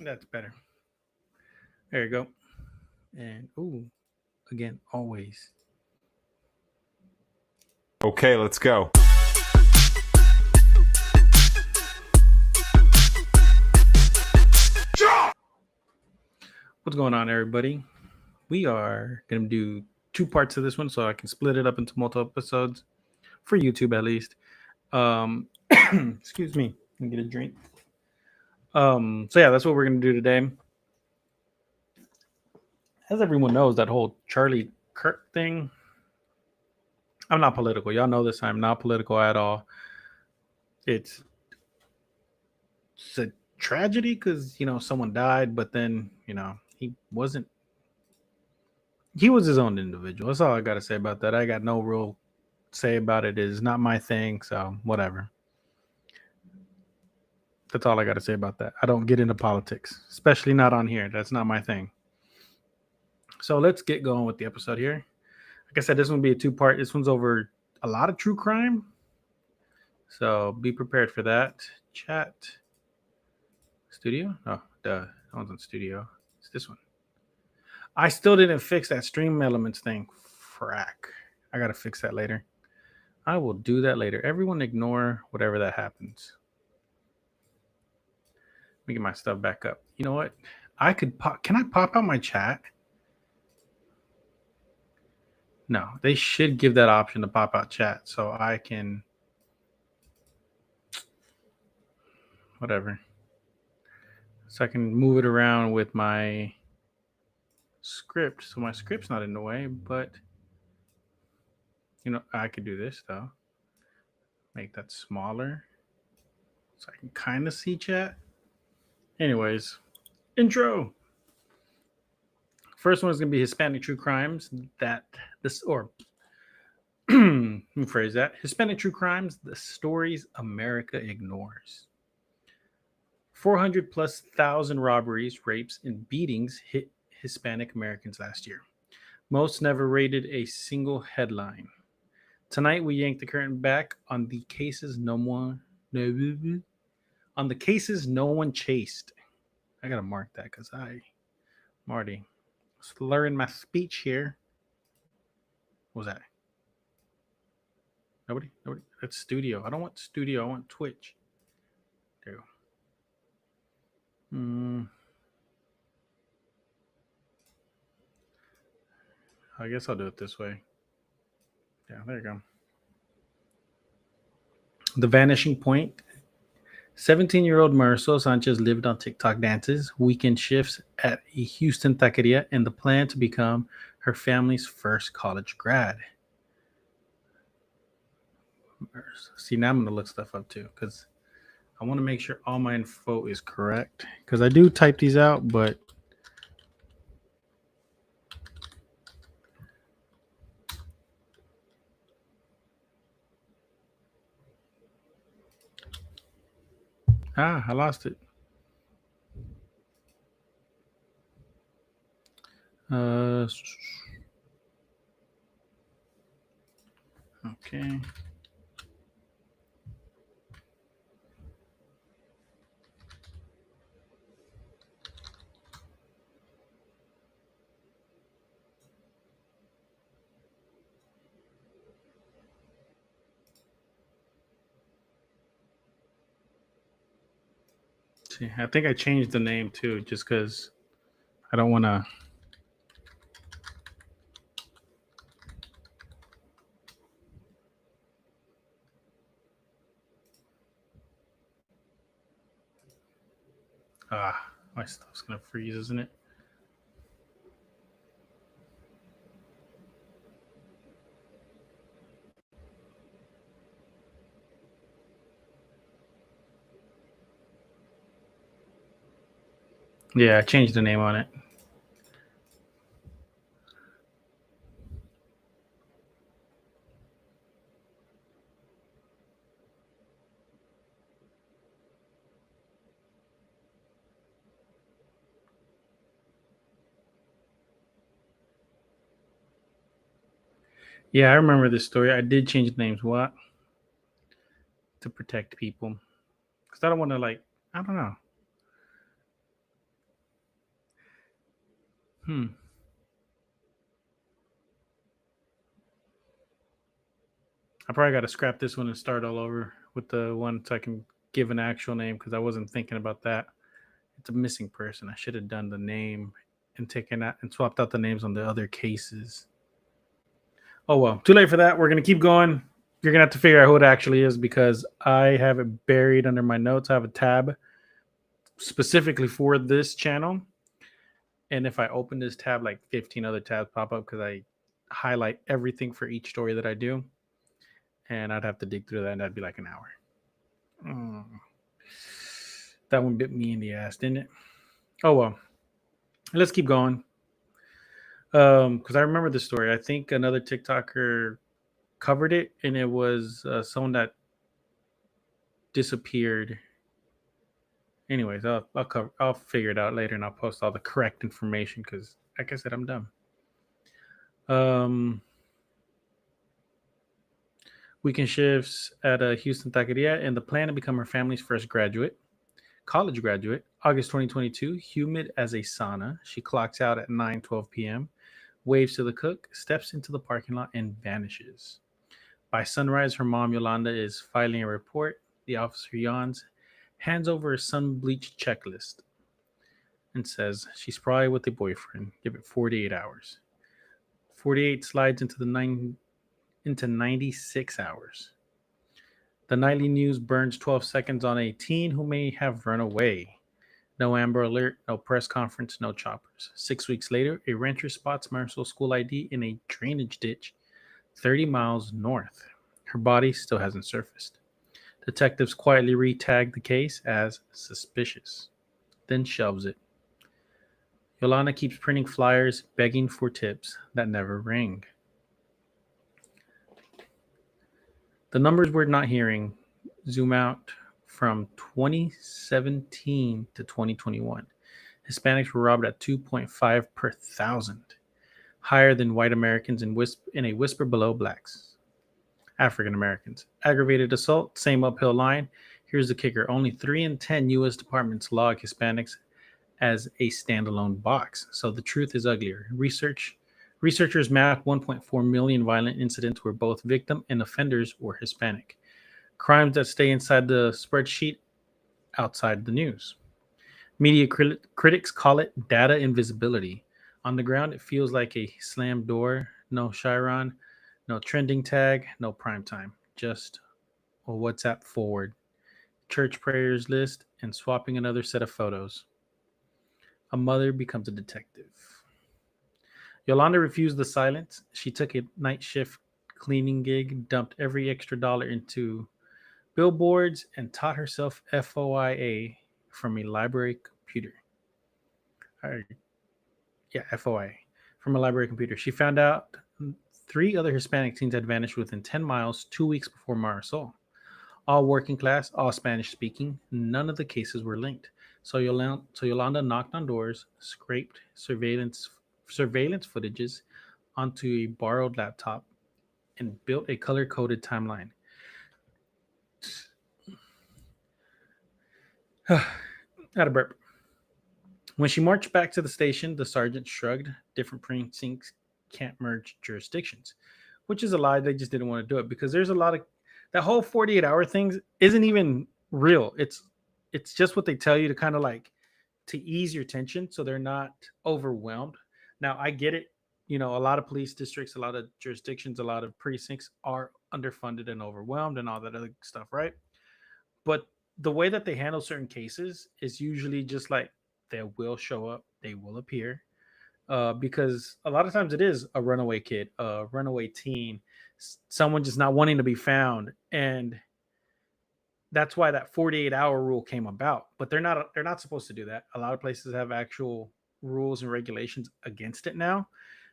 That's better. There you go. And ooh, again, always. Okay, let's go. What's going on, everybody? We are gonna do two parts of this one, so I can split it up into multiple episodes for YouTube at least. Um, excuse me. Let me get a drink. So yeah, that's what we're gonna do today. As everyone knows, that whole Charlie Kirk thing. I'm not political. Y'all know this. I'm not political at all. It's it's a tragedy because someone died, but then he wasn't. He was his own individual. That's all I got to say about that. I got no real say about it. It's not my thing, so whatever. That's all I got to say about that. I don't get into politics, especially not on here. That's not my thing. So let's get going with the episode here. Like I said, this one will be a two-part. This one's over a lot of true crime, so be prepared for that. Chat studio? Oh, duh. That one's on studio. It's this one. I still didn't fix that stream elements thing. Frack. I gotta fix that later. I will do that later. Everyone ignore whatever that happens. Let me get my stuff back up. You know what? I could pop. Can I pop out my chat? No, they should give that option to pop out chat so I can. Whatever. So I can move it around with my script. So my script's not in the way, but I could do this though. Make that smaller so I can kind of see chat. Anyways, intro. First one is going to be Hispanic true crimes that this, or let me phrase that. Hispanic true crimes, the stories America ignores. 400 plus thousand robberies, rapes, and beatings hit Hispanic Americans last year. Most never rated a single headline. Tonight we yank the curtain back on the cases no one chased. I gotta mark that because Marty, slurring my speech here. What was that? Nobody? That's studio. I don't want studio. I want Twitch. There you go. I guess I'll do it this way. Yeah, there you go. The Vanishing Point. 17-year-old Marisol Sanchez lived on TikTok dances, weekend shifts at a Houston taqueria, and the plan to become her family's first college grad. See, now I'm going to look stuff up too because I want to make sure all my info is correct because I do type these out, but I lost it. Okay. See, I think I changed the name too, just because I don't want to. My stuff's gonna freeze, isn't it? Yeah, I changed the name on it. Yeah, I remember this story. I did change the names. What? To protect people. Because I don't want to, I don't know. Hmm. I probably got to scrap this one and start all over with the one so I can give an actual name because I wasn't thinking about that. It's a missing person. I should have done the name and taken out and swapped out the names on the other cases. Oh well, too late for that. We're gonna keep going. You're gonna have to figure out who it actually is because I have it buried under my notes. I have a tab specifically for this channel, and if I open this tab, like 15 other tabs pop up because I highlight everything for each story that I do, and I'd have to dig through that, and that'd be like an hour. Mm. That one bit me in the ass, didn't it? Oh well, let's keep going. Because I remember the story. I think another TikToker covered it, and it was someone that disappeared. Anyways, I'll figure it out later, and I'll post all the correct information because, like I said, I'm dumb. Weekend shifts at a Houston taqueria, and the plan to become her family's first college graduate. August 2022, humid as a sauna. She clocks out at 9:12 p.m., waves to the cook, steps into the parking lot, and vanishes. By sunrise, her mom, Yolanda, is filing a report. The officer yawns, hands over a sun bleached checklist, and says she's probably with a boyfriend. Give it 48 hours. 48 slides into 96 hours. The nightly news burns 12 seconds on a teen who may have run away. No Amber Alert, no press conference, no choppers. 6 weeks later, a rancher spots Marisol school ID in a drainage ditch 30 miles north. Her body still hasn't surfaced. Detectives quietly re-tag the case as suspicious, then shelves it. Yolanda keeps printing flyers begging for tips that never ring. The numbers we're not hearing zoom out from 2017 to 2021. Hispanics were robbed at 2.5 per thousand, higher than white Americans in a whisper below blacks. African Americans. Aggravated assault, same uphill line. Here's the kicker: only 3 in 10 U.S. departments log Hispanics as a standalone box. So the truth is uglier. Researchers mapped 1.4 million violent incidents where both victim and offenders were Hispanic. Crimes that stay inside the spreadsheet, outside the news. Media critics call it data invisibility. On the ground, it feels like a slammed door. No Chiron, no trending tag, no prime time. Just a WhatsApp forward, church prayers list, and swapping another set of photos. A mother becomes a detective. Yolanda refused the silence. She took a night shift cleaning gig, dumped every extra dollar into billboards, and taught herself FOIA from a library computer. Or, yeah, FOIA from a library computer. She found out 3 other Hispanic teens had vanished within 10 miles 2 weeks before Marisol. All working class, all Spanish speaking. None of the cases were linked. So Yolanda knocked on doors, scraped surveillance footages onto a borrowed laptop, and built a color coded timeline. Had a burp. When she marched back to the station, the sergeant shrugged. Different precincts can't merge jurisdictions, which is a lie. They just didn't want to do it because there's a lot of that whole 48-hour thing isn't even real. It's just what they tell you to kind of like to ease your tension so they're not overwhelmed. Now, I get it. You know, a lot of police districts, a lot of jurisdictions, a lot of precincts are underfunded and overwhelmed and all that other stuff, right? But the way that they handle certain cases is usually just like they will show up, they will appear, because a lot of times it is a runaway kid, a runaway teen, someone just not wanting to be found, and that's why that 48-hour rule came about. But they're not supposed to do that. A lot of places have actual rules and regulations against it now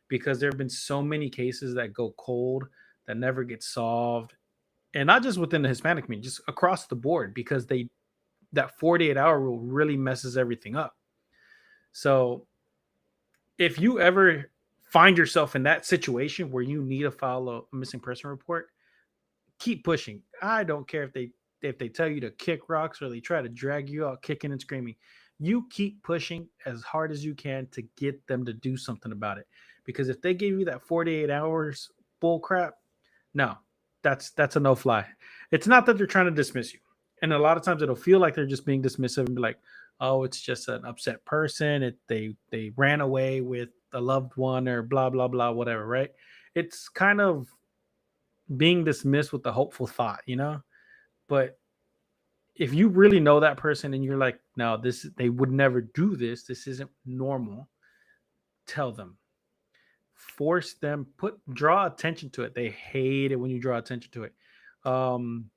because there have been so many cases that go cold that never get solved, and not just within the Hispanic community, just across the board because they that 48-hour rule really messes everything up. So if you ever find yourself in that situation where you need to file a missing person report, keep pushing. I don't care if they tell you to kick rocks or they try to drag you out kicking and screaming. You keep pushing as hard as you can to get them to do something about it. Because if they give you that 48 hours bull crap, no, that's a no fly. It's not that they're trying to dismiss you. And a lot of times it'll feel like they're just being dismissive and be like, oh, it's just an upset person. They ran away with a loved one or blah blah blah, whatever, right? It's kind of being dismissed with the hopeful thought, But if you really know that person and you're like, no, this they would never do this. This isn't normal. Tell them. Force them. Draw attention to it. They hate it when you draw attention to it. Um,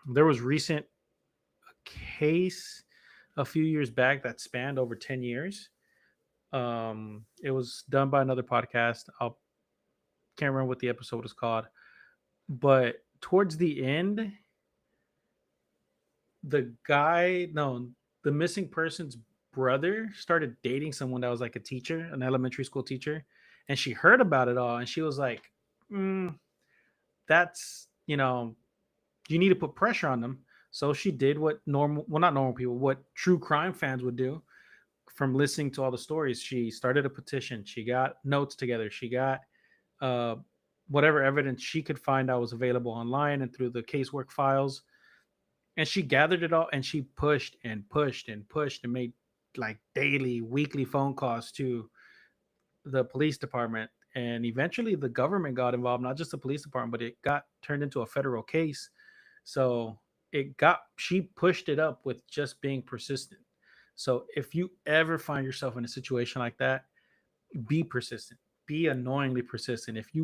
there was recent case a few years back that spanned over 10 years. It was done by another podcast. I can't remember what the episode was called, but towards the end, the guy, no, the missing person's brother started dating someone that was like a teacher, an elementary school teacher, and she heard about it all, and she was like, "That's you need to put pressure on them." So she did what normal, well, not normal people, what true crime fans would do. From listening to all the stories, she started a petition. She got notes together. She got uh, whatever evidence she could find that was available online and through the casework files, and she gathered it all and she pushed and pushed and pushed and made like daily, weekly phone calls to the police department. And eventually the government got involved, not just the police department, but it got turned into a federal case. So she pushed it up with just being persistent. So if you ever find yourself in a situation like that, be persistent, be annoyingly persistent. If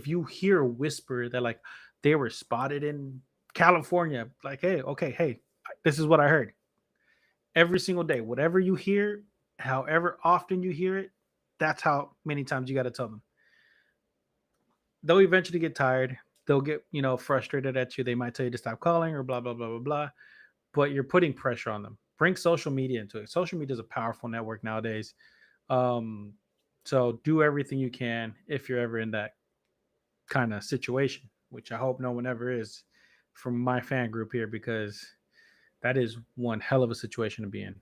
you hear a whisper that like they were spotted in California, like, hey, okay, hey, this is what I heard. Every single day, whatever you hear, however often you hear it, that's how many times you got to tell them. They'll eventually get tired. They'll get, frustrated at you. They might tell you to stop calling or blah, blah, blah, blah, blah. But you're putting pressure on them. Bring social media into it. Social media is a powerful network nowadays. Um, so do everything you can if you're ever in that kind of situation, which I hope no one ever is from my fan group here, because that is one hell of a situation to be in.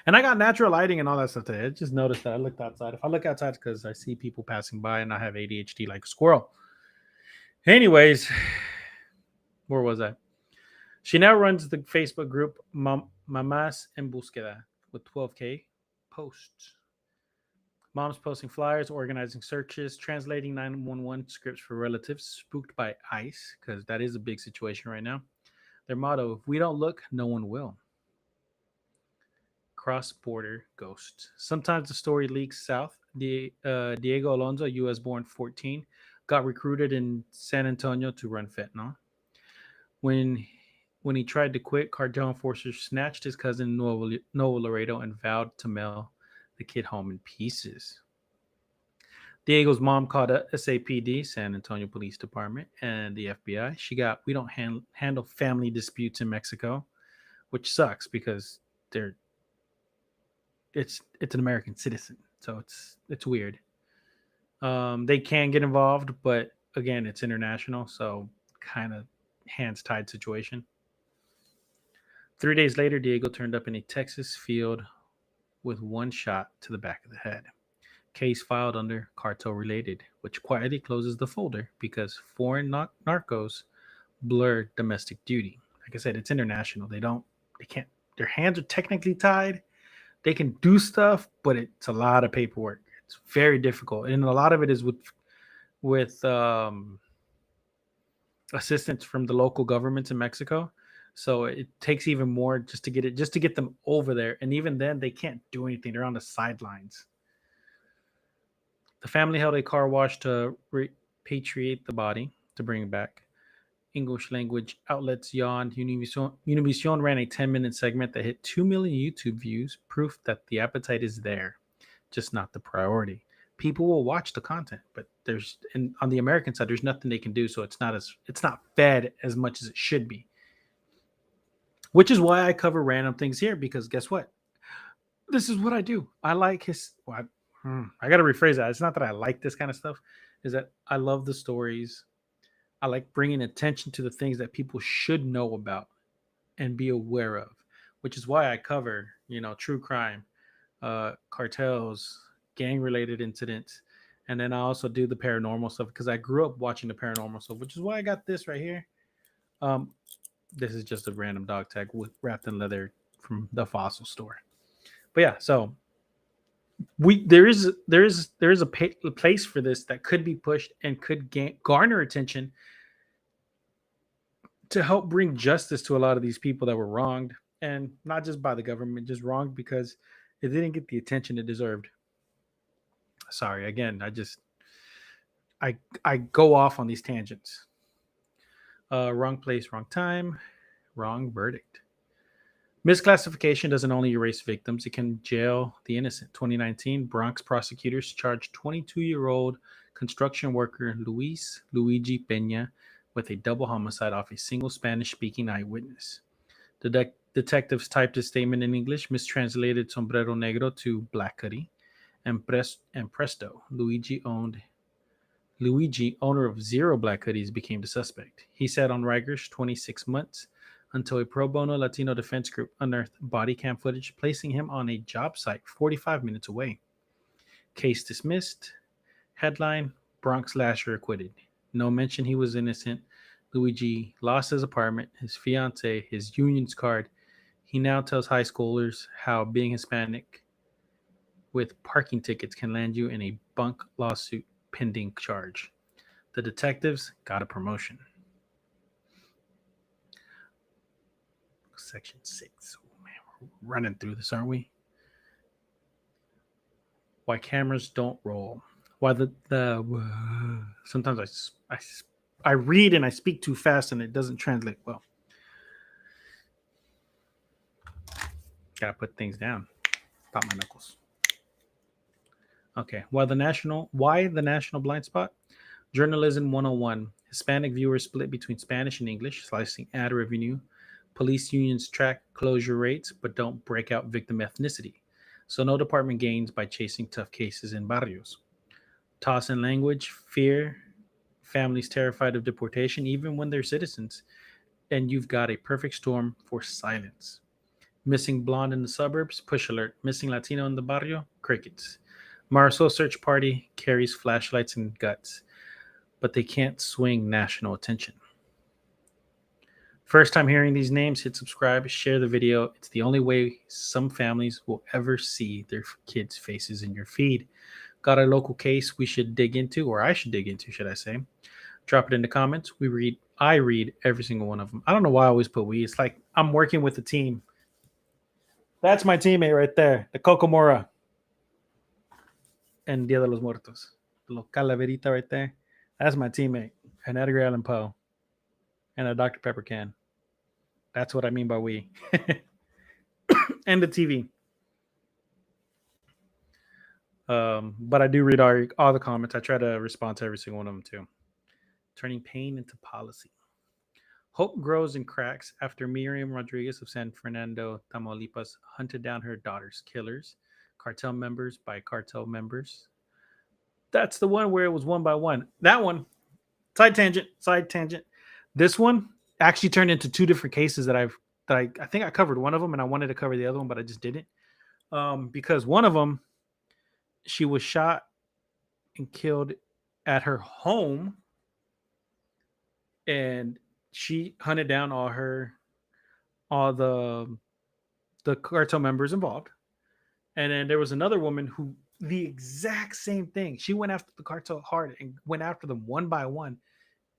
And I got natural lighting and all that stuff today. I just noticed that I looked outside. If I look outside, it's because I see people passing by and I have ADHD like a squirrel. Anyways, where was I? She now runs the Facebook group Mamás en Búsqueda with 12K posts. Moms posting flyers, organizing searches, translating 911 scripts for relatives spooked by ICE, because that is a big situation right now. Their motto: if we don't look, no one will. Cross-border ghosts. Sometimes the story leaks south. Diego Alonso, U.S. born 14, got recruited in San Antonio to run fentanyl. When he tried to quit, cartel enforcers snatched his cousin in Nuevo Laredo and vowed to mail the kid home in pieces. Diego's mom called SAPD, San Antonio Police Department, and the FBI. We don't handle family disputes in Mexico, which sucks because it's an American citizen, so it's weird. They can get involved, but again, it's international, so kind of hands tied situation. 3 days later, Diego turned up in a Texas field with one shot to the back of the head. Case filed under cartel related, which quietly closes the folder because foreign narcos blur domestic duty. Like I said, it's international. They can't, their hands are technically tied. They can do stuff, but it's a lot of paperwork. It's very difficult. And a lot of it is with assistance from the local governments in Mexico. So it takes even more just to get them over there. And even then they can't do anything. They're on the sidelines. The family held a car wash to repatriate the body to bring it back. English language outlets yawned. Univision ran a 10-minute segment that hit 2 million YouTube views, proof that the appetite is there, just not the priority. People will watch the content, but on the American side, there's nothing they can do, so it's not fed as much as it should be. Which is why I cover random things here, because guess what? This is what I do. I like I got to rephrase that. It's not that I like this kind of stuff, is that I love the stories. I like bringing attention to the things that people should know about and be aware of. which is why I cover, true crime, cartels, gang related incidents. And then I also do the paranormal stuff because I grew up watching the paranormal stuff, which is why I got this right here. Um, this is just a random dog tag wrapped in leather from the fossil store. But yeah, so there is a place for this that could be pushed and could garner attention to help bring justice to a lot of these people that were wronged, and not just by the government, just wronged because it didn't get the attention it deserved. Sorry, again, I go off on these tangents. Wrong place, wrong time, wrong verdict. Misclassification doesn't only erase victims, it can jail the innocent. 2019, Bronx prosecutors charged 22-year-old construction worker Luigi Peña with a double homicide off a single Spanish speaking eyewitness. The detectives typed his statement in English, mistranslated sombrero negro to black hoodie, and presto, Luigi, owner of zero black hoodies, became the suspect. He sat on Rikers 26 months until a pro bono Latino defense group unearthed body cam footage, placing him on a job site 45 minutes away. Case dismissed. Headline: Bronx Lasher acquitted. No mention he was innocent. Luigi lost his apartment, his fiance, his union's card. He now tells high schoolers how being Hispanic with parking tickets can land you in a bunk lawsuit pending charge. The detectives got a promotion. Section 6. Oh man, we're running through this, aren't we? Why cameras don't roll. Why the sometimes I read and I speak too fast and it doesn't translate well. Gotta put things down. Pop my knuckles. Okay. Why the national blind spot? Journalism 101. Hispanic viewers split between Spanish and English, slicing ad revenue. Police unions track closure rates but don't break out victim ethnicity. So no department gains by chasing tough cases in barrios. Toss in language, fear, families terrified of deportation even when they're citizens. And you've got a perfect storm for silence. Missing blonde in the suburbs, push alert. Missing Latino in the barrio, crickets. Marisol search party carries flashlights and guts, but they can't swing national attention. First time hearing these names, hit subscribe, share the video. It's the only way some families will ever see their kids' faces in your feed. Got a local case we should dig into, or I should dig into, should I say? Drop it in the comments. I read every single one of them. I don't know why I always put we. It's like I'm working with a team. That's my teammate right there, the Coco Mora. And Dia de los Muertos. The little calaverita right there. That's my teammate. And Edgar Allan Poe. And a Dr. Pepper can. That's what I mean by we. And the TV. But I do read all the comments. I try to respond to every single one of them too. Turning pain into policy. Hope grows and cracks after Miriam Rodriguez of San Fernando, Tamaulipas, hunted down her daughter's killers, cartel members by cartel members. That's the one where it was one by one. That one, side tangent. This one actually turned into two different cases that I think I covered one of them and I wanted to cover the other one, but I just didn't. Because one of them, she was shot and killed at her home, and she hunted down all the cartel members involved. And then there was another woman who the exact same thing. She went after the cartel hard and went after them one by one,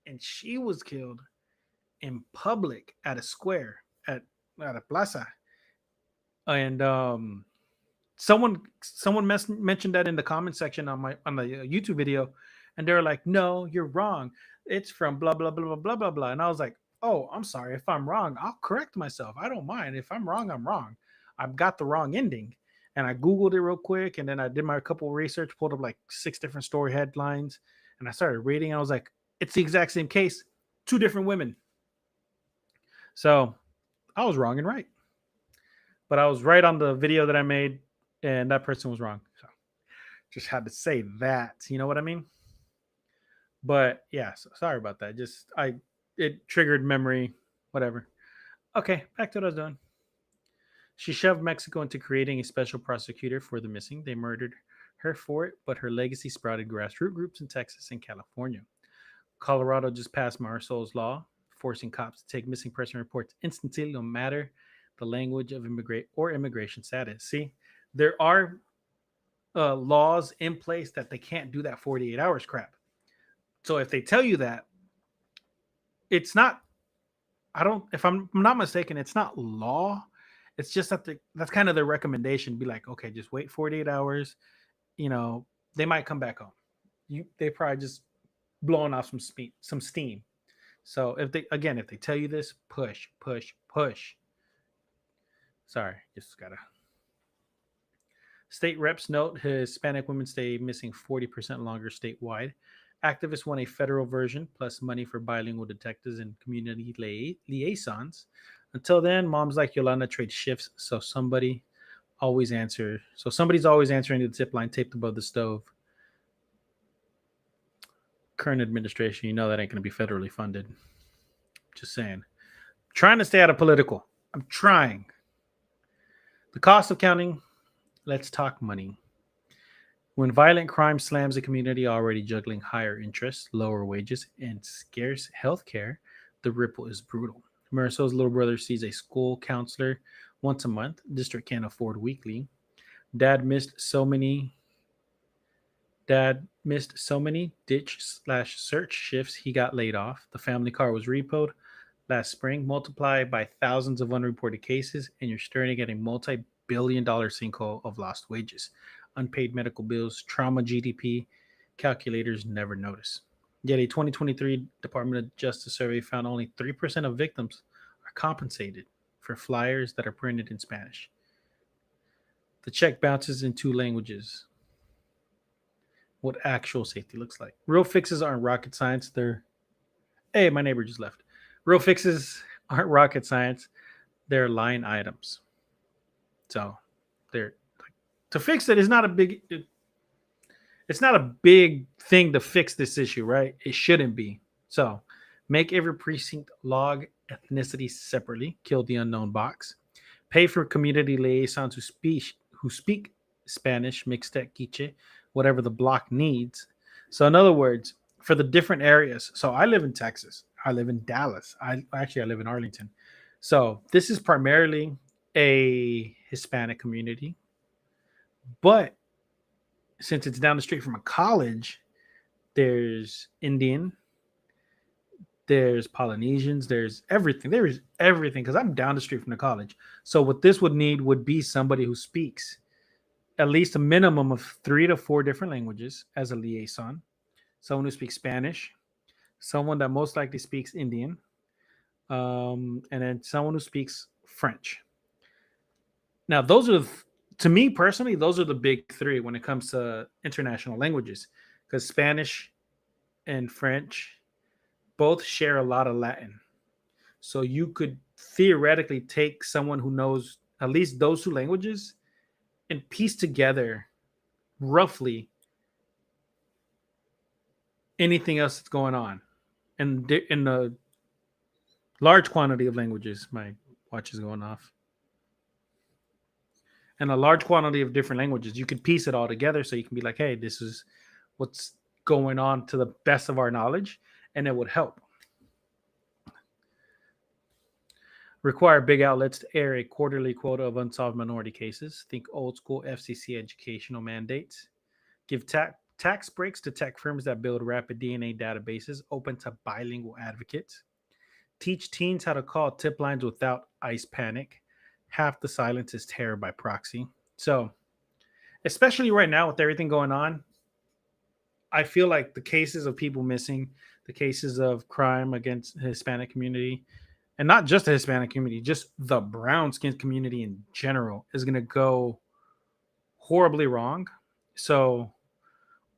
and she was killed in public at a square at a plaza. And someone mentioned that in the comment section on the YouTube video, and they were like, "No, you're wrong. It's from blah blah blah blah blah blah blah." And I was like, "Oh, I'm sorry. If I'm wrong, I'll correct myself. I don't mind. If I'm wrong, I'm wrong. I've got the wrong ending." And I Googled it real quick, and then I did my couple of research, pulled up like 6 different story headlines, and I started reading. And I was like, "It's the exact same case, 2 different women." So I was wrong and right, but I was right on the video that I made, and that person was wrong. So just had to say that. You know what I mean? But yeah, so sorry about that. It triggered memory, whatever. Okay, back to what I was doing. She shoved Mexico into creating a special prosecutor for the missing. They murdered her for it, but her legacy sprouted grassroots groups in Texas and California. Colorado just passed Marsol's law, forcing cops to take missing person reports instantly, no matter the language of immigrant or immigration status. See, there are laws in place that they can't do that 48 hours crap. So if they tell you that, it's not. I don't. If I'm not mistaken, it's not law. It's just that that's kind of their recommendation. Be like, okay, just wait 48 hours. You know, they might come back home. They probably just blowing off some steam. So if they tell you this, push, push, push. Sorry, just gotta. State reps note Hispanic women stay missing 40% longer statewide. Activists want a federal version plus money for bilingual detectives and community liaisons. Until then, moms like Yolanda trade shifts so somebody's always answering the zip line taped above the stove. Current administration, you know that ain't going to be federally funded. Just saying. Trying to stay out of political. I'm trying. The cost of counting. Let's talk money. When violent crime slams a community already juggling higher interest, lower wages, and scarce health care, the ripple is brutal. Marisol's little brother sees a school counselor once a month. District can't afford weekly. Dad missed so many ditch/search shifts he got laid off. The family car was repoed last spring. Multiply by thousands of unreported cases, and you're staring at a multi-billion-dollar sinkhole of lost wages, unpaid medical bills, trauma GDP calculators never notice. Yet a 2023 Department of Justice survey found only 3% of victims are compensated for flyers that are printed in Spanish. The check bounces in two languages. What actual safety looks like. Real fixes aren't rocket science. Hey, my neighbor just left. Real fixes aren't rocket science. They're line items. So they're to fix it is not a big. It's not a big thing to fix this issue, right? It shouldn't be. So make every precinct log ethnicity separately. Kill the unknown box. Pay for community liaisons who speak Spanish, mixtec, quiche, whatever the block needs. So in other words, for the different areas. So I live in Texas. I live in Dallas. I live in Arlington. So this is primarily a Hispanic community, but since it's down the street from a college, there's Indian, there's Polynesians, there's everything. There is everything because I'm down the street from the college. So what this would need would be somebody who speaks at least a minimum of 3 to 4 different languages as a liaison, someone who speaks Spanish, someone that most likely speaks Indian, and then someone who speaks French. Now, to me personally, those are the big three when it comes to international languages, because Spanish and French both share a lot of Latin. So you could theoretically take someone who knows at least those two languages and piece together roughly anything else that's going on. And in a large quantity of languages, my watch is going off. And a large quantity of different languages, you could piece it all together so you can be like, hey, this is what's going on to the best of our knowledge, and it would help. Require big outlets to air a quarterly quota of unsolved minority cases. Think old school FCC educational mandates. Give tax breaks to tech firms that build rapid DNA databases open to bilingual advocates. Teach teens how to call tip lines without ICE panic. Half the silence is terror by proxy. So, especially right now with everything going on, I feel like the cases of people missing, the cases of crime against the Hispanic community, and not just the Hispanic community, just the brown skinned community in general, is going to go horribly wrong. So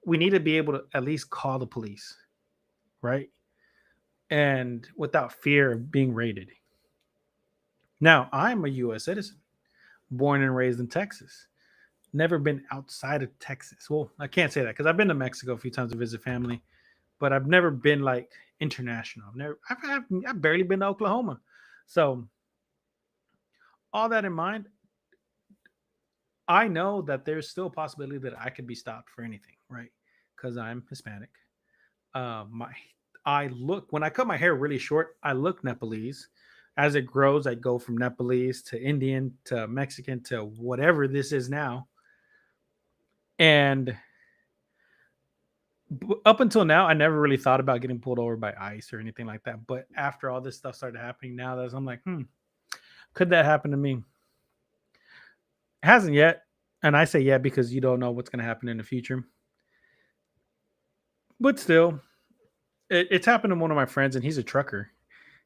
we need to be able to at least call the police, right? And without fear of being raided. Now, I'm a U.S. citizen, born and raised in Texas. Never been outside of Texas. Well, I can't say that because I've been to Mexico a few times to visit family, but I've never been like international. I've barely been to Oklahoma. So, all that in mind, I know that there's still a possibility that I could be stopped for anything, right? Because I'm Hispanic. My I look when I cut my hair really short, I look Nepalese. As it grows, I go from Nepalese to Indian to Mexican to whatever this is now. And up until now, I never really thought about getting pulled over by ICE or anything like that. But after all this stuff started happening, now that I'm like, could that happen to me? It hasn't yet. And I say yeah because you don't know what's going to happen in the future. But still, it's happened to one of my friends, and he's a trucker.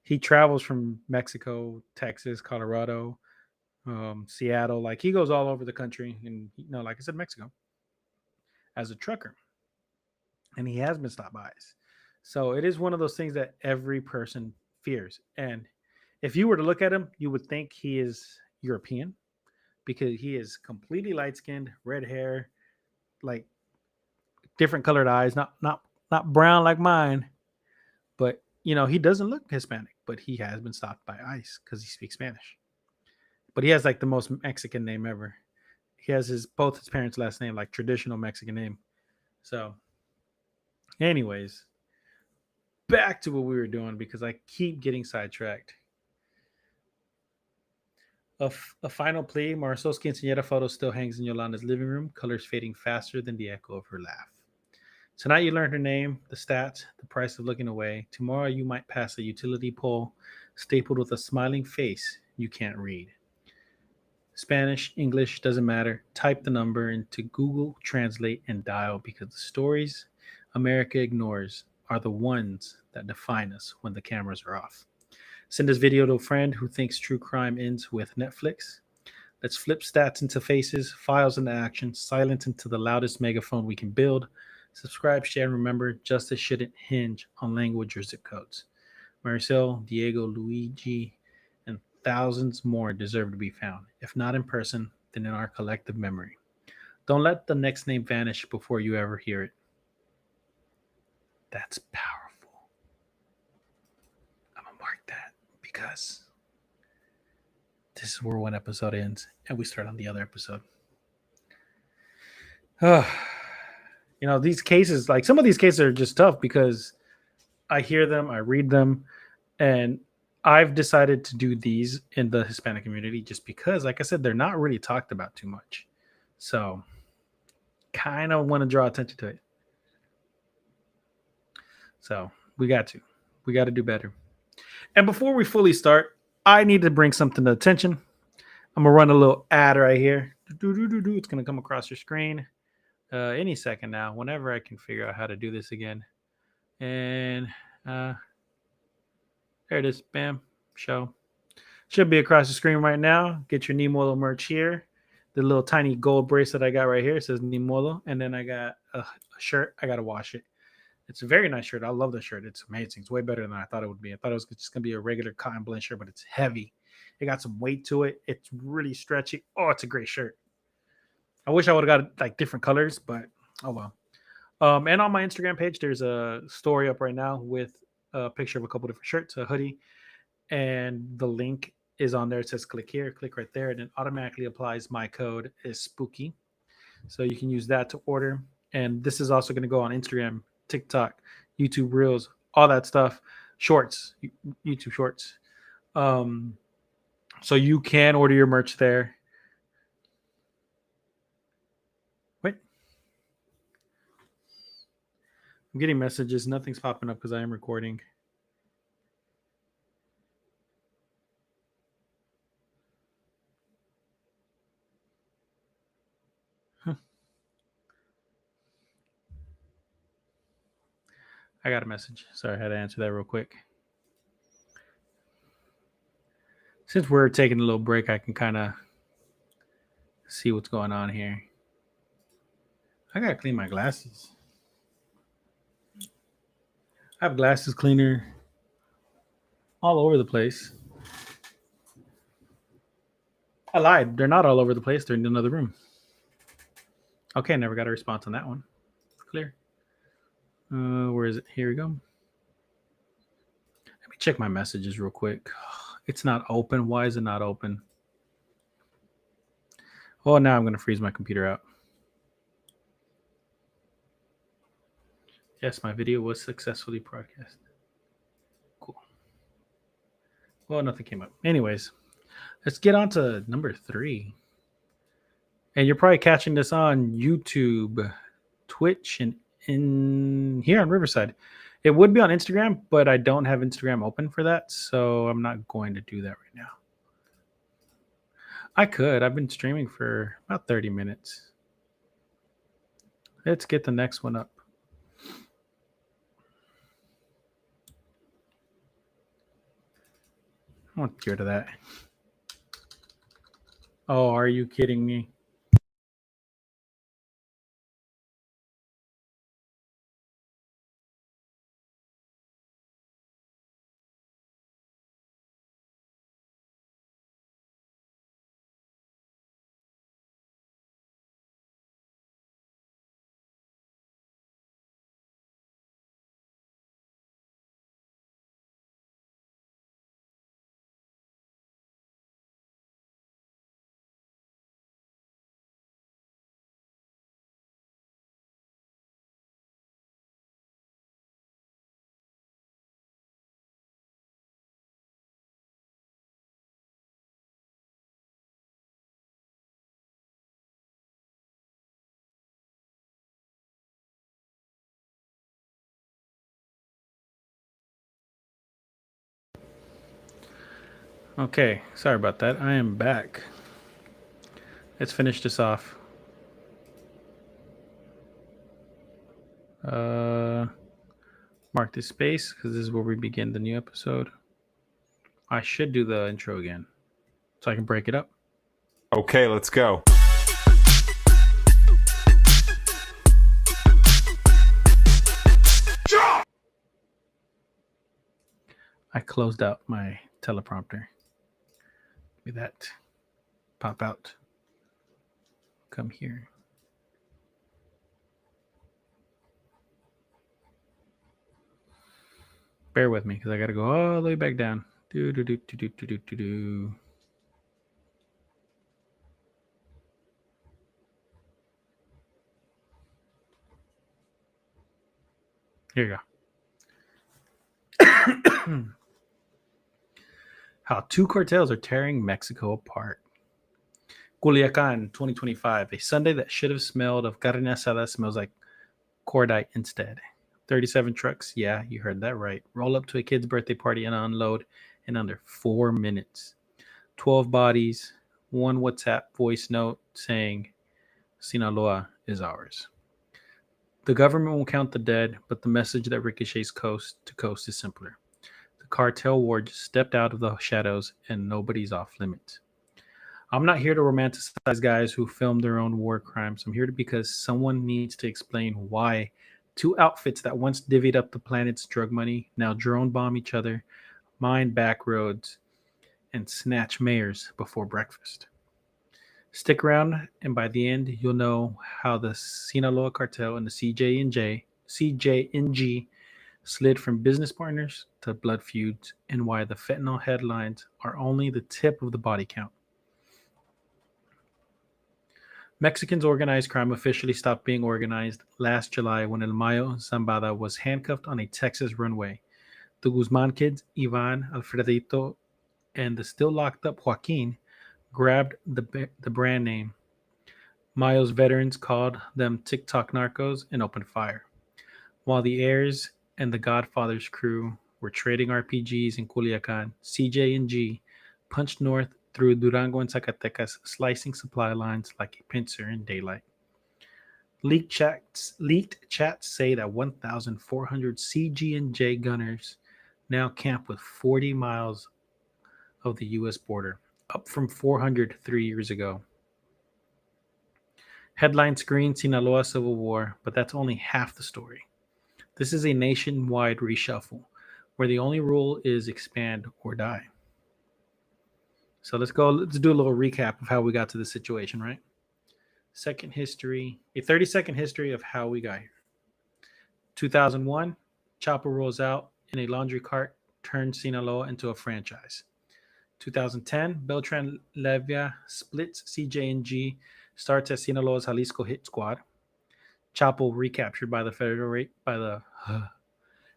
He travels from Mexico, Texas, Colorado, Seattle. Like he goes all over the country, and like I said, Mexico as a trucker, and he has been stopped by ICE. So it is one of those things that every person fears. And if you were to look at him, you would think he is European because he is completely light skinned, red hair, like different colored eyes, not brown like mine, but he doesn't look Hispanic, but he has been stopped by ICE because he speaks Spanish. But he has like the most Mexican name ever. He has both his parents' last name, like traditional Mexican name. So, anyways, back to what we were doing because I keep getting sidetracked. A final plea. Marcel's quinceañera photo still hangs in Yolanda's living room, colors fading faster than the echo of her laugh. Tonight you learned her name, the stats, the price of looking away. Tomorrow you might pass a utility pole stapled with a smiling face you can't read. Spanish, English, doesn't matter. Type the number into Google Translate and dial because the stories America ignores are the ones that define us when the cameras are off. Send this video to a friend who thinks true crime ends with Netflix. Let's flip stats into faces, files into action, silence into the loudest megaphone we can build. Subscribe, share, and remember, justice shouldn't hinge on language or zip codes. Maricel, Diego, Luigi, and thousands more deserve to be found, if not in person, then in our collective memory. Don't let the next name vanish before you ever hear it. That's powerful. I'm going to mark that because this is where one episode ends and we start on the other episode. These cases, like some of these cases are just tough because I hear them, I read them, and I've decided to do these in the Hispanic community just because, like I said, they're not really talked about too much. So kind of want to draw attention to it. So we got to do better. And before we fully start, I need to bring something to attention. I'm going to run a little ad right here. It's going to come across your screen any second now, whenever I can figure out how to do this again. And there it is. Bam. Show. Should be across the screen right now. Get your Nimolo merch here. The little tiny gold bracelet I got right here says Nimolo. And then I got a shirt. I got to wash it. It's a very nice shirt. I love the shirt. It's amazing. It's way better than I thought it would be. I thought it was just going to be a regular cotton blend shirt, but it's heavy. It got some weight to it. It's really stretchy. Oh, it's a great shirt. I wish I would have got like different colors, but oh well. And on my Instagram page, there's a story up right now with a picture of a couple different shirts, a hoodie, and the link is on there. It says click here, click right there, and it automatically applies my code is spooky. So you can use that to order. And this is also going to go on Instagram, TikTok, YouTube Reels, all that stuff, Shorts, YouTube Shorts. So you can order your merch there. Wait. I'm getting messages. Nothing's popping up because I am recording. I got a message. Sorry, I had to answer that real quick. Since we're taking a little break, I can kind of see what's going on here. I gotta clean my glasses. I have glasses cleaner all over the place. I lied. They're not all over the place. They're in another room. Okay, never got a response on that one. Clear. Where is it? Here we go. Let me check my messages real quick. It's not open. Why is it not open? Oh, now I'm going to freeze my computer out. Yes, my video was successfully broadcast. Cool. Well, nothing came up. Anyways, let's get on to number 3. And you're probably catching this on YouTube, Twitch, and in here on Riverside. It would be on Instagram, but I don't have Instagram open for that, so I'm not going to do that right now. I could. I've been streaming for about 30 minutes. Let's get the next one up. I won't get rid of that. Oh, are you kidding me? Okay, sorry about that. I am back. Let's finish this off. Mark this space because this is where we begin the new episode. I should do the intro again so I can break it up. Okay, let's go. I closed out my teleprompter. Look at that. Pop out. Come here. Bear with me because I got to go all the way back down. Do. Here you go. How 2 cartels are tearing Mexico apart. Culiacan 2025, a Sunday that should have smelled of carne asada smells like cordite instead. 37 trucks, yeah, you heard that right, roll up to a kid's birthday party and unload in under 4 minutes. 12 bodies, 1 WhatsApp voice note saying, Sinaloa is ours. The government will count the dead, but the message that ricochets coast to coast is simpler. The cartel war just stepped out of the shadows and nobody's off limits. I'm not here to romanticize guys who film their own war crimes. I'm here because someone needs to explain why 2 outfits that once divvied up the planet's drug money now drone bomb each other, mine back roads, and snatch mayors before breakfast. Stick around, and by the end, you'll know how the Sinaloa cartel and the CJNG slid from business partners to blood feuds, and why the fentanyl headlines are only the tip of the body count. Mexicans' organized crime officially stopped being organized last July when El Mayo Zambada was handcuffed on a Texas runway. The Guzman kids, Ivan, Alfredito, and the still locked up Joaquin, grabbed the brand name. Mayo's veterans called them TikTok narcos and opened fire. While the heirs and the Godfather's crew were trading RPGs in Culiacan, CJ&G punched north through Durango and Zacatecas, slicing supply lines like a pincer in daylight. Leaked chats say that 1,400 CG&J gunners now camp with 40 miles of the U.S. border, up from 400 3 years ago. Headline screen Sinaloa Civil War, but that's only half the story. This is a nationwide reshuffle where the only rule is expand or die. So let's do a little recap of how we got to this situation, right? Second history, a 30-second history of how we got here. 2001, Chapo rolls out in a laundry cart, turns Sinaloa into a franchise. 2010, Beltran Leyva splits CJ&G, starts as Sinaloa's Jalisco Hit Squad. Chapo recaptured by the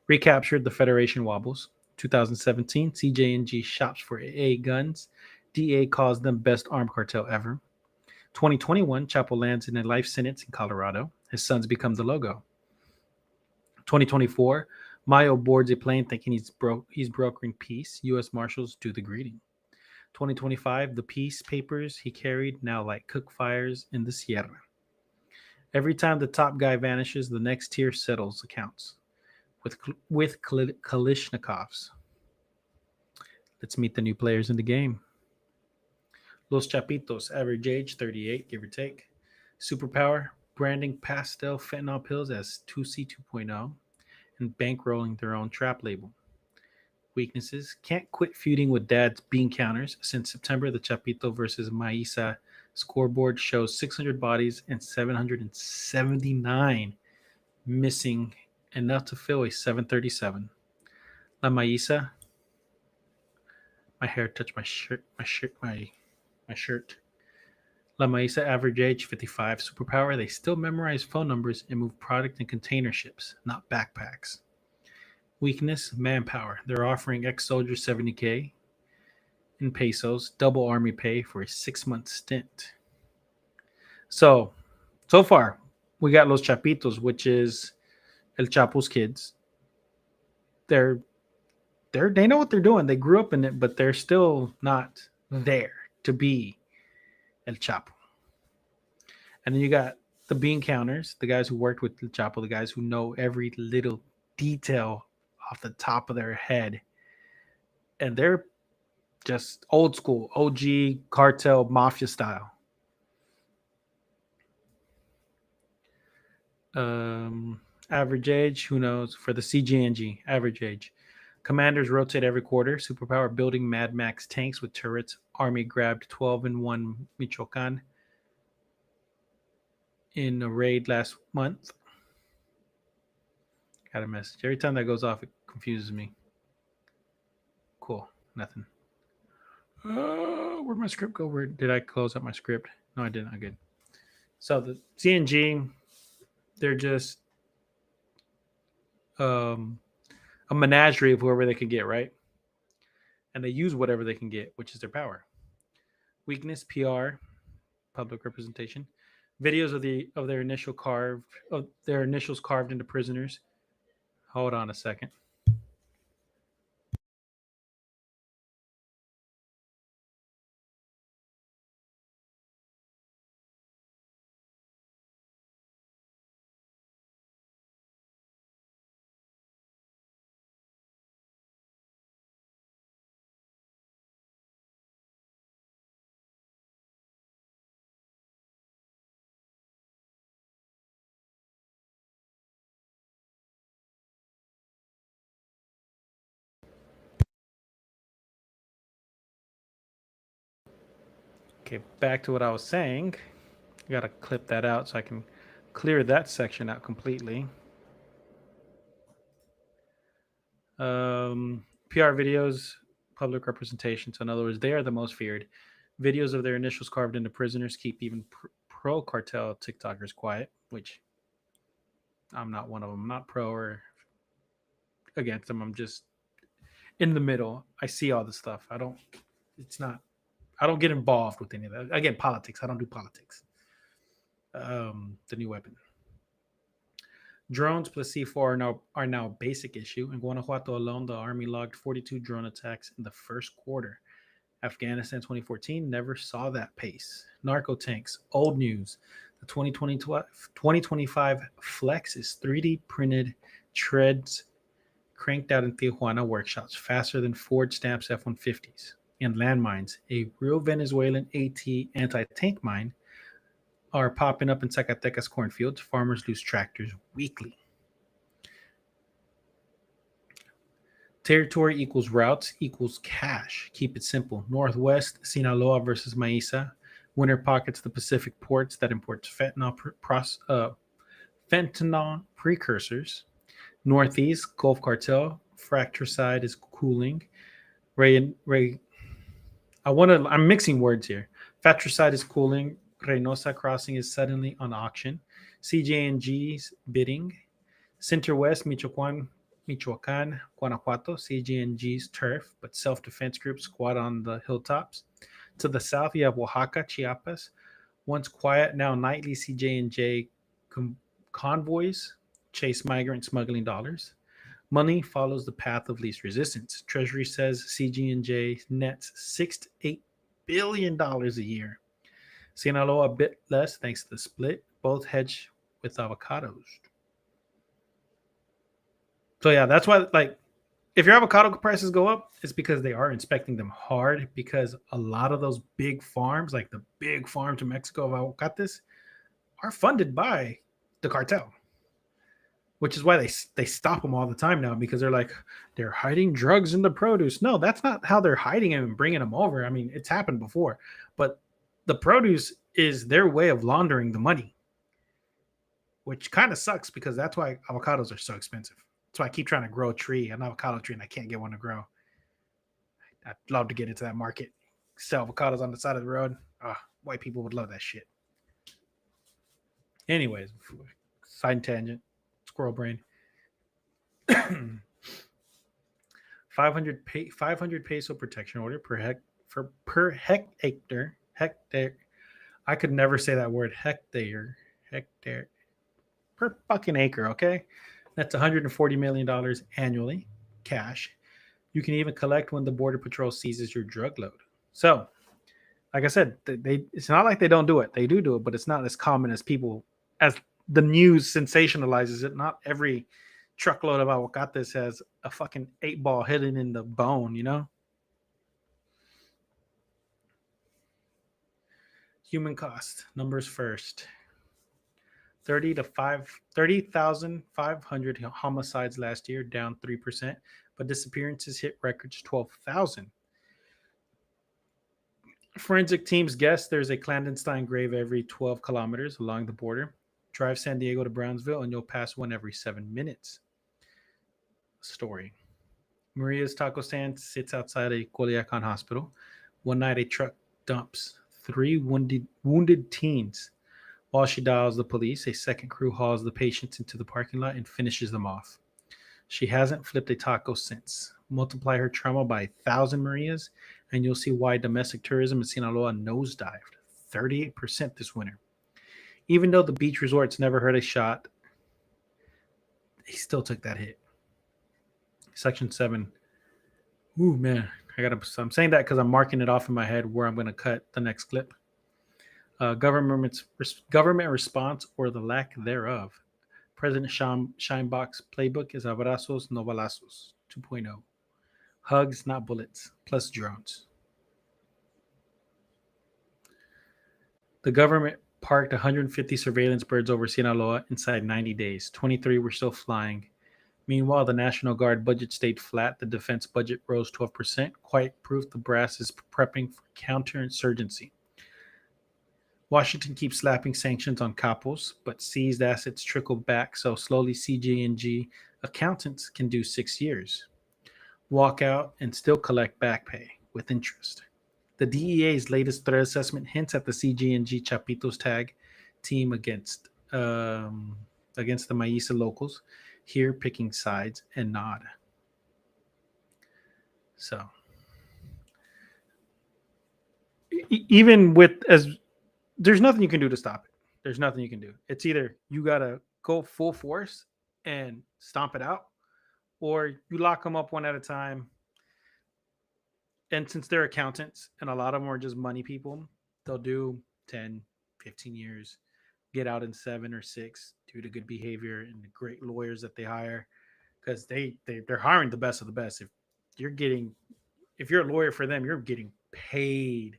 recaptured the Federation wobbles. 2017, CJ&G shops for AA guns. DA calls them best armed cartel ever. 2021, Chapo lands in a life sentence in Colorado. His sons become the logo. 2024, Mayo boards a plane thinking he's brokering peace. U.S. Marshals do the greeting. 2025, the peace papers he carried now light cook fires in the Sierra. Every time the top guy vanishes, the next tier settles accounts with Kalishnikovs. Let's meet the new players in the game. Los Chapitos, average age 38, give or take. Superpower, branding pastel fentanyl pills as 2C 2.0 and bankrolling their own trap label. Weaknesses, can't quit feuding with dad's bean counters. Since September, the Chapito versus Maisa scoreboard shows 600 bodies and 779 missing, enough to fill a 737. La Maisa, my hair touched my shirt. La Maisa, average age 55. Superpower, they still memorize phone numbers and move product in container ships, not backpacks. Weakness, manpower. They're offering ex-soldiers 70K in pesos, double army pay for a 6-month stint. So far, we got Los Chapitos, which is El Chapo's kids. They know what they're doing. They grew up in it, but they're still not there to be El Chapo. And then you got the bean counters, the guys who worked with El Chapo, the guys who know every little detail off the top of their head. And they're just old school, OG cartel mafia style. Average age, who knows? For the CG&G, average age. Commanders rotate every quarter. Superpower, building Mad Max tanks with turrets. Army grabbed 12 in one Michoacan in a raid last month. Got a message. Every time that goes off, it confuses me. Cool. Nothing. Where'd my script go? Where did I close up my script? No, I didn't. Good. So the CNG, they're just a menagerie of whoever they can get, right? And they use whatever they can get, which is their power. Weakness, PR, public representation. Videos of their initials carved into prisoners. Hold on a second. Okay, back to what I was saying. I gotta clip that out so I can clear that section out completely. PR videos, public representation. So in other words, they are the most feared. Videos of their initials carved into prisoners keep even pro-cartel TikTokers quiet, which I'm not one of them. I'm not pro or against them. I'm just in the middle. I see all this stuff. I don't get involved with any of that. Again, politics. I don't do politics. The new weapon. Drones plus C4 are now a basic issue. In Guanajuato alone, the Army logged 42 drone attacks in the first quarter. Afghanistan 2014 never saw that pace. Narco tanks, old news. The 2025 Flex is 3D printed treads cranked out in Tijuana workshops faster than Ford stamps F-150s. And landmines, a real Venezuelan AT anti-tank mine, are popping up in Zacatecas cornfields. Farmers lose tractors weekly. Territory equals routes equals cash. Keep it simple. Northwest, Sinaloa versus Maisa. Winter pockets, the Pacific ports that imports fentanyl precursors. Northeast, Gulf Cartel. Fractricide is cooling. I'm mixing words here. Fratricide is cooling. Reynosa Crossing is suddenly on auction. CJNG's bidding. Center West, Michoacan, Guanajuato, CJNG's turf, but self-defense groups squat on the hilltops. To the south, you have Oaxaca, Chiapas. Once quiet, now nightly CJ&J convoys chase migrant smuggling dollars. Money follows the path of least resistance. Treasury says CG&J nets $6 to $8 billion a year. Sinaloa a bit less thanks to the split. Both hedge with avocados. So yeah, that's why like if your avocado prices go up, it's because they are inspecting them hard because a lot of those big farms, like the big farms in Mexico of avocados, are funded by the cartel. Which is why they stop them all the time now because they're hiding drugs in the produce. No, that's not how they're hiding them and bringing them over. I mean, it's happened before, but the produce is their way of laundering the money, which kind of sucks because that's why avocados are so expensive. That's why I keep trying to grow an avocado tree, and I can't get one to grow. I'd love to get into that market, sell avocados on the side of the road. White people would love that shit. Anyways, side tangent. Squirrel brain. 500 peso protection order per hectare. I could never say that word. Hectare per fucking acre. Okay, that's $140 million annually, cash. You can even collect when the border patrol seizes your drug load. So, like I said, it's not like they don't do it. They do it, but it's not as common as the news sensationalizes it. Not every truckload of avocados has a fucking 8-ball hidden in the bone, you know? Human cost. Numbers first. 30,500 homicides last year, down 3%, but disappearances hit records 12,000. Forensic teams guess there's a clandestine grave every 12 kilometers along the border. Drive San Diego to Brownsville and you'll pass one every 7 minutes. Story. Maria's taco stand sits outside a Culiacan hospital. One night a truck dumps 3 wounded teens. While she dials the police, a second crew hauls the patients into the parking lot and finishes them off. She hasn't flipped a taco since. Multiply her trauma by 1,000 Marias and you'll see why domestic tourism in Sinaloa nosedived 38% this winter. Even though the beach resorts never heard a shot, he still took that hit. Section 7. Ooh, man. I'm saying that because I'm marking it off in my head where I'm going to cut the next clip. Government response or the lack thereof. President Scheinbach's playbook is abrazos, no balazos 2.0. Hugs, not bullets, plus drones. The government parked 150 surveillance birds over Sinaloa inside 90 days. 23 were still flying. Meanwhile, the National Guard budget stayed flat. The defense budget rose 12%. Quite proof the brass is prepping for counterinsurgency. Washington keeps slapping sanctions on capos, but seized assets trickle back, so slowly CG&G accountants can do 6 years. Walk out and still collect back pay with interest. The DEA's latest threat assessment hints at the CG&G Chapitos tag team against the Maísa locals, here picking sides and nod. So, even there's nothing you can do to stop it. There's nothing you can do. It's either you got to go full force and stomp it out, or you lock them up one at a time. And since they're accountants and a lot of them are just money people, they'll do 10, 15 years, get out in 7 or 6 due to good behavior and the great lawyers that they hire, because they're hiring the best of the best. If you're a lawyer for them, you're getting paid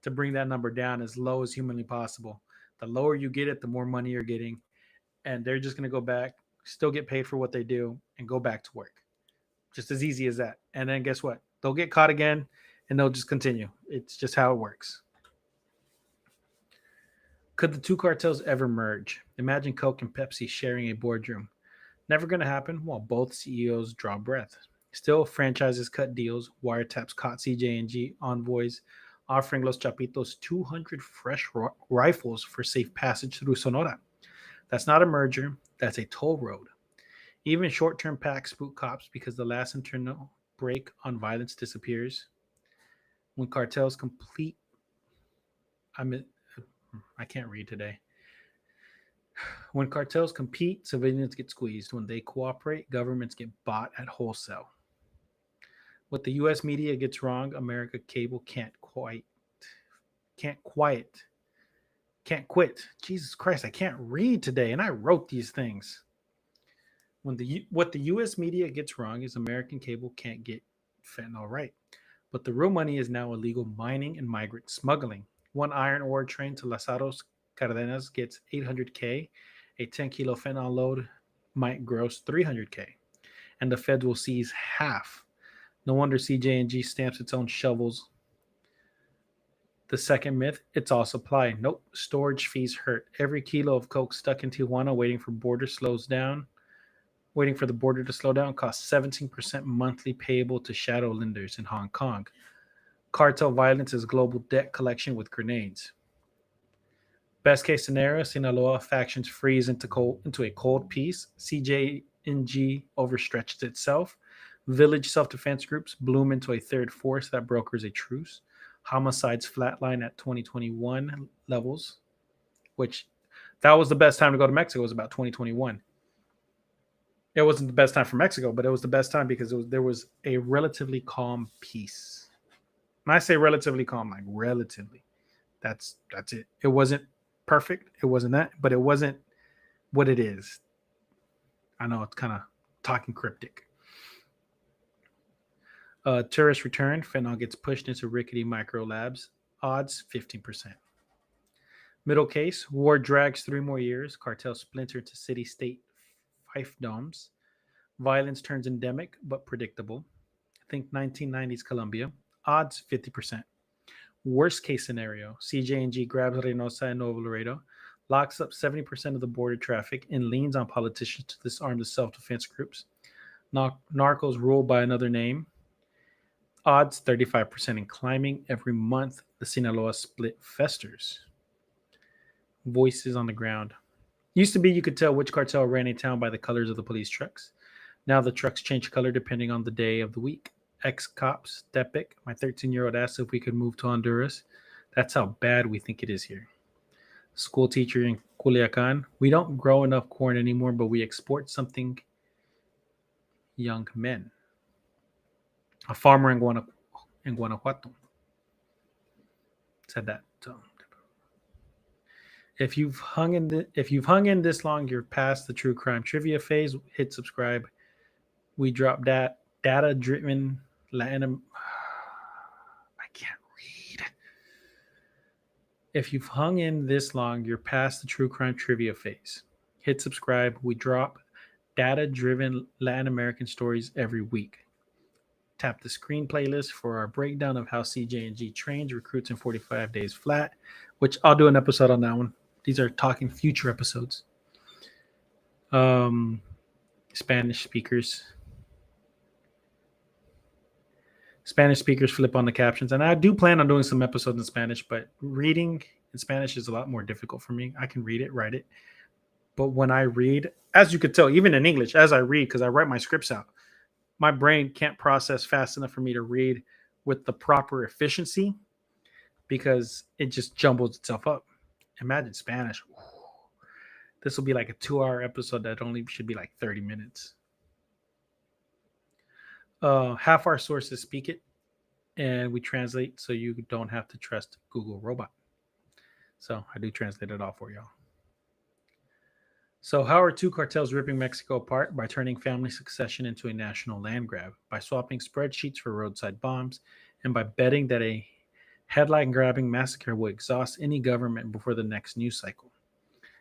to bring that number down as low as humanly possible. The lower you get it, the more money you're getting. And they're just going to go back, still get paid for what they do, and go back to work. Just as easy as that. And then guess what? They'll get caught again, and they'll just continue. It's just how it works. Could the two cartels ever merge? Imagine Coke and Pepsi sharing a boardroom. Never going to happen while both CEOs draw breath. Still, franchises cut deals, wiretaps caught CJ&G envoys, offering Los Chapitos 200 fresh rifles for safe passage through Sonora. That's not a merger, that's a toll road. Even short-term packs spook cops because the last internal break on violence disappears. When cartels complete, I mean, I can't read today. When cartels compete, civilians get squeezed. When they cooperate, governments get bought at wholesale. What the U.S. media gets wrong, America cable can't quiet, can't quit. Jesus Christ, I can't read today, and I wrote these things. What the U.S. media gets wrong is American cable can't get fentanyl right. But the real money is now illegal mining and migrant smuggling. One iron ore train to Lazaros Cardenas gets 800K. A 10-kilo fentanyl load might gross 300K. And the feds will seize half. No wonder CJ&G stamps its own shovels. The second myth, it's all supply. Nope, storage fees hurt. Every kilo of coke stuck in Tijuana waiting for the border to slow down costs 17% monthly payable to shadow lenders in Hong Kong. Cartel violence is global debt collection with grenades. Best case scenario, Sinaloa factions freeze into a cold peace. CJ&G overstretches itself. Village self-defense groups bloom into a third force that brokers a truce. Homicides flatline at 2021 levels, which that was the best time to go to Mexico, was about 2021. It wasn't the best time for Mexico, but it was the best time because there was a relatively calm peace. When I say relatively calm, like relatively, that's it. It wasn't perfect. It wasn't that, but it wasn't what it is. I know it's kind of talking cryptic. Tourists return. Fentanyl gets pushed into rickety micro labs. Odds 15%. Middle case. War drags 3 more years. Cartels splinter into city-state fiefdoms. Violence turns endemic but predictable. Think 1990s Colombia. Odds 50%. Worst case scenario. CJ&G grabs Reynosa and Nuevo Laredo, locks up 70% of the border traffic, and leans on politicians to disarm the self-defense groups. Narcos rule by another name. Odds 35% and climbing. Every month, the Sinaloa split festers. Voices on the ground. Used to be you could tell which cartel ran a town by the colors of the police trucks. Now the trucks change color depending on the day of the week. Ex-cops, Tepic, my 13-year-old asked if we could move to Honduras. That's how bad we think it is here. School teacher in Culiacan. We don't grow enough corn anymore, but we export something. Young men. A farmer in Guanajuato said that. So, if you've hung in this long, you're past the true crime trivia phase. Hit subscribe. We drop that data-driven Latin. I can't read. If you've hung in this long, you're past the true crime trivia phase. Hit subscribe. We drop data-driven Latin American stories every week. Tap the screen playlist for our breakdown of how CJ&G trains recruits in 45 days flat, which I'll do an episode on that one. These are talking future episodes. Spanish speakers flip on the captions. And I do plan on doing some episodes in Spanish, but reading in Spanish is a lot more difficult for me. I can read it, write it. But when I read, as you could tell, even in English, as I read, because I write my scripts out, my brain can't process fast enough for me to read with the proper efficiency because it just jumbles itself up. Imagine Spanish. This will be like a 2-hour episode that only should be like 30 minutes. Half our sources speak it, and we translate so you don't have to trust Google Robot. So I do translate it all for y'all. So how are 2 cartels ripping Mexico apart? By turning family succession into a national land grab, by swapping spreadsheets for roadside bombs, and by betting that a headline-grabbing massacre will exhaust any government before the next news cycle.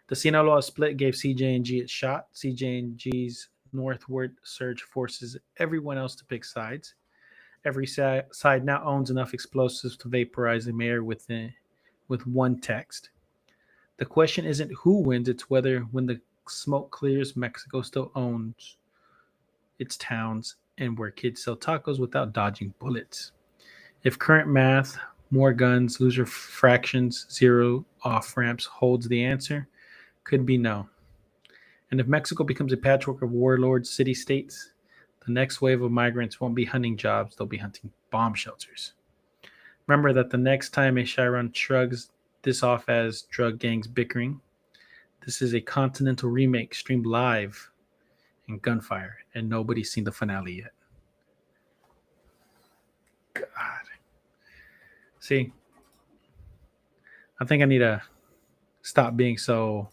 The Sinaloa split gave CJ&G its shot. CJ&G's northward surge forces everyone else to pick sides. Every side now owns enough explosives to vaporize a mayor with one text. The question isn't who wins, it's whether when the smoke clears, Mexico still owns its towns and where kids sell tacos without dodging bullets. If current math, more guns, loser fractions, zero off ramps holds the answer, could be no. And if Mexico becomes a patchwork of warlords, city states, the next wave of migrants won't be hunting jobs, they'll be hunting bomb shelters. Remember that the next time a Chiron shrugs this off as drug gangs bickering, this is a Continental remake streamed live in gunfire, and nobody's seen the finale yet. God. See, I think I need to stop being so.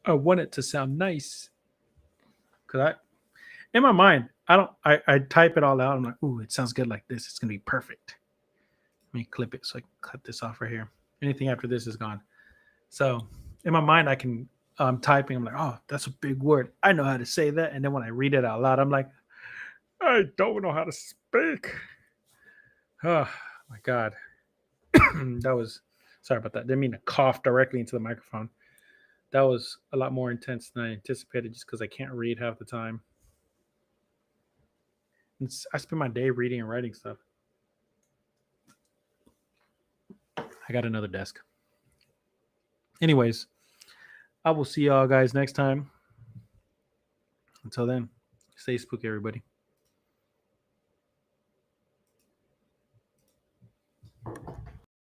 I want it to sound nice, because in my mind, I type it all out. I'm like, ooh, it sounds good like this. It's gonna be perfect. Let me clip it so I can cut this off right here. Anything after this is gone. So in my mind, I'm typing. I'm like, oh, that's a big word. I know how to say that. And then when I read it out loud, I'm like, I don't know how to speak. Oh my God. That was, sorry about that. Didn't mean to cough directly into the microphone. That was a lot more intense than I anticipated just because I can't read half the time. I spend my day reading and writing stuff. I got another desk. Anyways, I will see y'all guys next time. Until then, stay spooky, everybody.